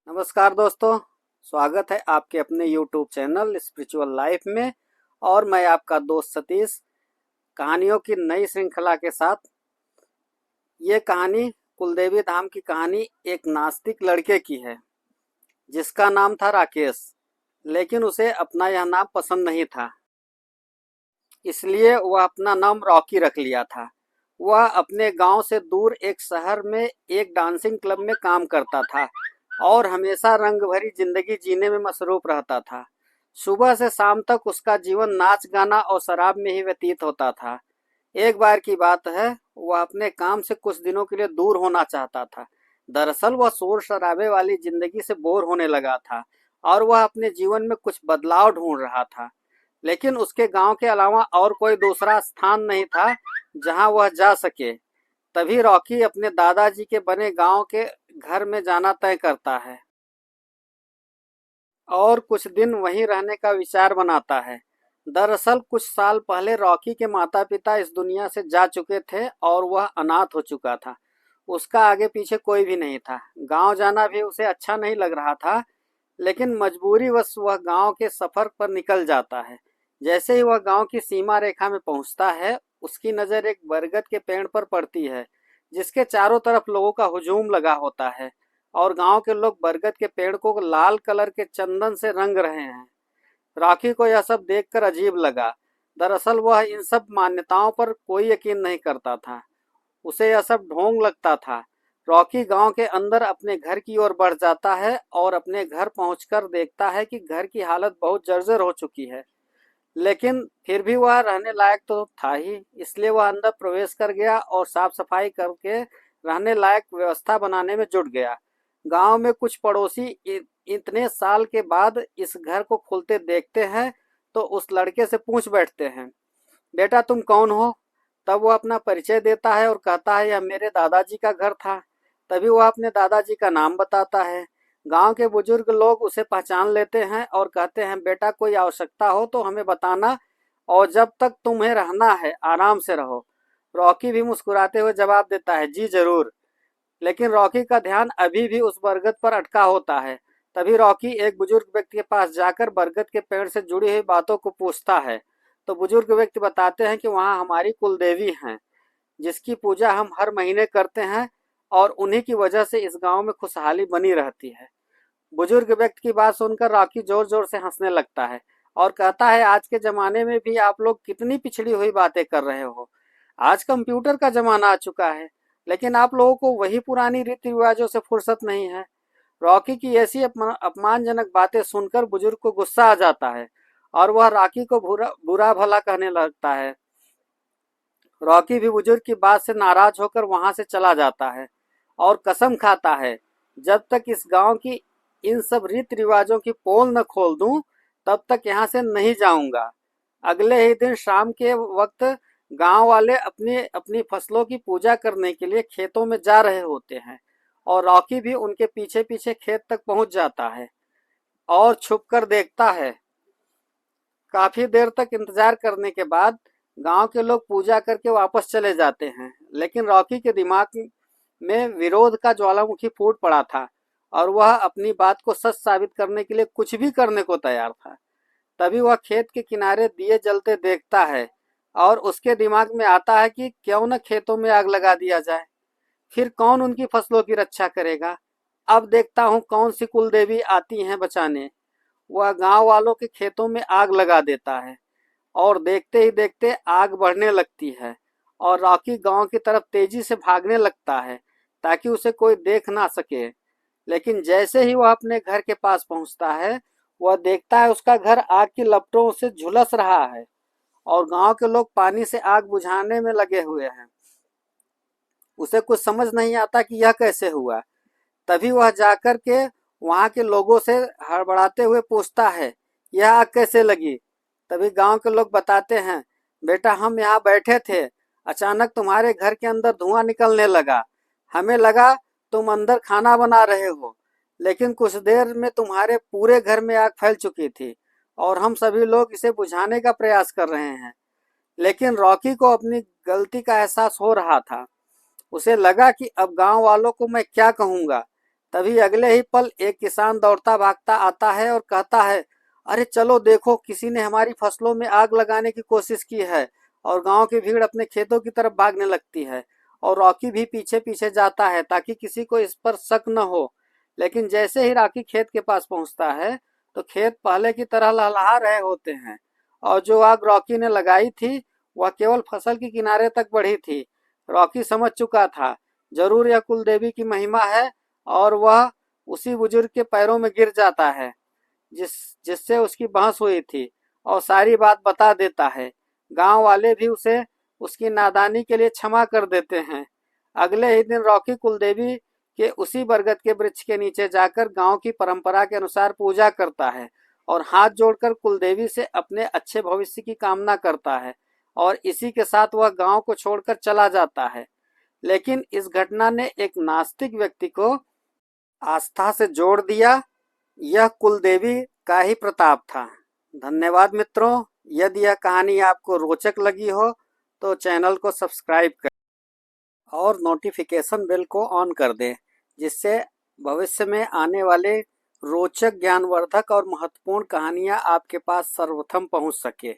नमस्कार दोस्तों। स्वागत है आपके अपने YouTube चैनल स्पिरिचुअल लाइफ में। और मैं आपका दोस्त सतीश कहानियों की नई श्रृंखला के साथ। ये कहानी कुलदेवी धाम की कहानी एक नास्तिक लड़के की है जिसका नाम था राकेश। लेकिन उसे अपना यह नाम पसंद नहीं था, इसलिए वह अपना नाम रॉकी रख लिया था। वह अपने गांव से दूर एक शहर में एक डांसिंग क्लब में काम करता था और हमेशा रंग भरी जिंदगी जीने में मसरूफ रहता था। सुबह से शाम तक उसका जीवन नाच गाना और शराब में ही व्यतीत होता था। एक बार की बात है, वह अपने काम से कुछ दिनों के लिए दूर होना चाहता था। दरअसल वह शोर शराबे वाली जिंदगी से बोर होने लगा था और वह अपने जीवन में कुछ बदलाव ढूंढ रहा था। लेकिन उसके गांव के अलावा और कोई दूसरा स्थान नहीं था जहां वह जा सके। तभी रॉकी अपने दादाजी के बने गांव के घर में जाना तय करता है और कुछ दिन वहीं रहने का विचार बनाता है। दरअसल कुछ साल पहले रॉकी के माता पिता इस दुनिया से जा चुके थे और वह अनाथ हो चुका था। उसका आगे पीछे कोई भी नहीं था। गांव जाना भी उसे अच्छा नहीं लग रहा था, लेकिन मजबूरीवश वह गांव के सफर पर निकल जाता है। जैसे ही वह गांव की सीमा रेखा में पहुंचता है, उसकी नजर एक बरगद के पेड़ पर पड़ती है जिसके चारों तरफ लोगों का हुजूम लगा होता है और गांव के लोग बरगद के पेड़ को लाल कलर के चंदन से रंग रहे हैं। रॉकी को यह सब देखकर अजीब लगा। दरअसल वह इन सब मान्यताओं पर कोई यकीन नहीं करता था। उसे यह सब ढोंग लगता था। रॉकी गांव के अंदर अपने घर की ओर बढ़ जाता है और अपने घर पहुंचकर देखता है कि घर की हालत बहुत जर्जर हो चुकी है। लेकिन फिर भी वह रहने लायक तो था ही, इसलिए वह अंदर प्रवेश कर गया और साफ सफाई करके रहने लायक व्यवस्था बनाने में जुट गया। गांव में कुछ पड़ोसी इतने साल के बाद इस घर को खुलते देखते हैं तो उस लड़के से पूछ बैठते हैं, बेटा तुम कौन हो? तब वो अपना परिचय देता है और कहता है यह मेरे दादाजी का घर था। तभी वह अपने दादाजी का नाम बताता है। गांव के बुजुर्ग लोग उसे पहचान लेते हैं और कहते हैं बेटा कोई आवश्यकता हो तो हमें बताना और जब तक तुम्हें रहना है आराम से रहो। रॉकी भी मुस्कुराते हुए जवाब देता है जी जरूर। लेकिन रॉकी का ध्यान अभी भी उस बरगद पर अटका होता है। तभी रॉकी एक बुजुर्ग व्यक्ति के पास जाकर बरगद के पेड़ से जुड़ी हुई बातों को पूछता है। तो बुजुर्ग व्यक्ति बताते हैं कि वहाँ हमारी कुलदेवी हैं जिसकी पूजा हम हर महीने करते हैं और उन्हीं की वजह से इस गांव में खुशहाली बनी रहती है। बुजुर्ग व्यक्ति की बात सुनकर रॉकी जोर जोर से हंसने लगता है और कहता है आज के जमाने में भी आप लोग कितनी पिछड़ी हुई बातें कर रहे हो। आज कंप्यूटर का जमाना आ चुका है, लेकिन आप लोगों को वही पुरानी रीति रिवाजों से फुर्सत नहीं है। रॉकी की ऐसी अपमानजनक बातें सुनकर बुजुर्ग को गुस्सा आ जाता है और वह रॉकी को बुरा बुरा भला कहने लगता है। रॉकी भी बुजुर्ग की बात से नाराज होकर वहां से चला जाता है और कसम खाता है जब तक इस गांव की इन सब रीति रिवाजों की पोल न खोल दूं तब तक यहाँ से नहीं जाऊंगा। अगले ही दिन शाम के वक्त गांव वाले अपनी अपनी फसलों की पूजा करने के लिए खेतों में जा रहे होते हैं और रॉकी भी उनके पीछे पीछे खेत तक पहुंच जाता है और छुपकर देखता है। काफी देर तक इंतजार करने के बाद गांव के लोग पूजा करके वापस चले जाते हैं, लेकिन रॉकी के दिमाग में विरोध का ज्वालामुखी फूट पड़ा था और वह अपनी बात को सच साबित करने के लिए कुछ भी करने को तैयार था। तभी वह खेत के किनारे दिए जलते देखता है और उसके दिमाग में आता है कि क्यों न खेतों में आग लगा दिया जाए। फिर कौन उनकी फसलों की रक्षा करेगा? अब देखता हूँ कौन सी कुल देवी आती हैं बचाने। वह गांव वालों के खेतों में आग लगा देता है और देखते ही देखते आग बढ़ने लगती है और रॉकी गांव की तरफ तेजी से भागने लगता है ताकि उसे कोई देख ना सके। लेकिन जैसे ही वह अपने घर के पास पहुंचता है, वह देखता है उसका घर आग की लपटों से झुलस रहा है और गांव के लोग पानी से आग बुझाने में लगे हुए हैं। उसे कुछ समझ नहीं आता कि यह कैसे हुआ। तभी वह जाकर के वहां के लोगों से हड़बड़ाते हुए पूछता है यह आग कैसे लगी। तभी गांव के लोग बताते हैं बेटा हम यहाँ बैठे थे, अचानक तुम्हारे घर के अंदर धुआं निकलने लगा। हमें लगा तुम अंदर खाना बना रहे हो, लेकिन कुछ देर में तुम्हारे पूरे घर में आग फैल चुकी थी और हम सभी लोग इसे बुझाने का प्रयास कर रहे हैं। लेकिन रॉकी को अपनी गलती का एहसास हो रहा था। उसे लगा कि अब गांव वालों को मैं क्या कहूंगा। तभी अगले ही पल एक किसान दौड़ता भागता आता है और कहता है, अरे चलो देखो, किसी ने हमारी फसलों में आग लगाने की कोशिश की है। और गांव की भीड़ अपने खेतों की तरफ भागने लगती है और रॉकी भी पीछे पीछे जाता है ताकि किसी को इस पर शक न हो। लेकिन जैसे ही रॉकी खेत के पास पहुंचता है तो खेत पहले की तरह लहलहा रहे होते हैं और जो आग रॉकी ने लगाई थी वह केवल फसल के किनारे तक बढ़ी थी। रॉकी समझ चुका था, जरूर यह कुलदेवी की महिमा है, और वह उसी बुजुर्ग के पैरों में गिर जाता है जिस जिससे उसकी बहस हुई थी और सारी बात बता देता है। गांव वाले भी उसे उसकी नादानी के लिए क्षमा कर देते हैं। अगले ही दिन रॉकी कुलदेवी के उसी बरगद के वृक्ष के नीचे जाकर गांव की परंपरा के अनुसार पूजा करता है और हाथ जोड़कर कुलदेवी से अपने अच्छे भविष्य की कामना करता है, और इसी के साथ वह गांव को छोड़कर चला जाता है। लेकिन इस घटना ने एक नास्तिक व्यक्ति को आस्था से जोड़ दिया। यह कुलदेवी का ही प्रताप था। धन्यवाद मित्रों। यदि यह कहानी आपको रोचक लगी हो तो चैनल को सब्सक्राइब करें और नोटिफिकेशन बेल को ऑन कर दें, जिससे भविष्य में आने वाले रोचक, ज्ञानवर्धक और महत्वपूर्ण कहानियाँ आपके पास सर्वप्रथम पहुँच सके।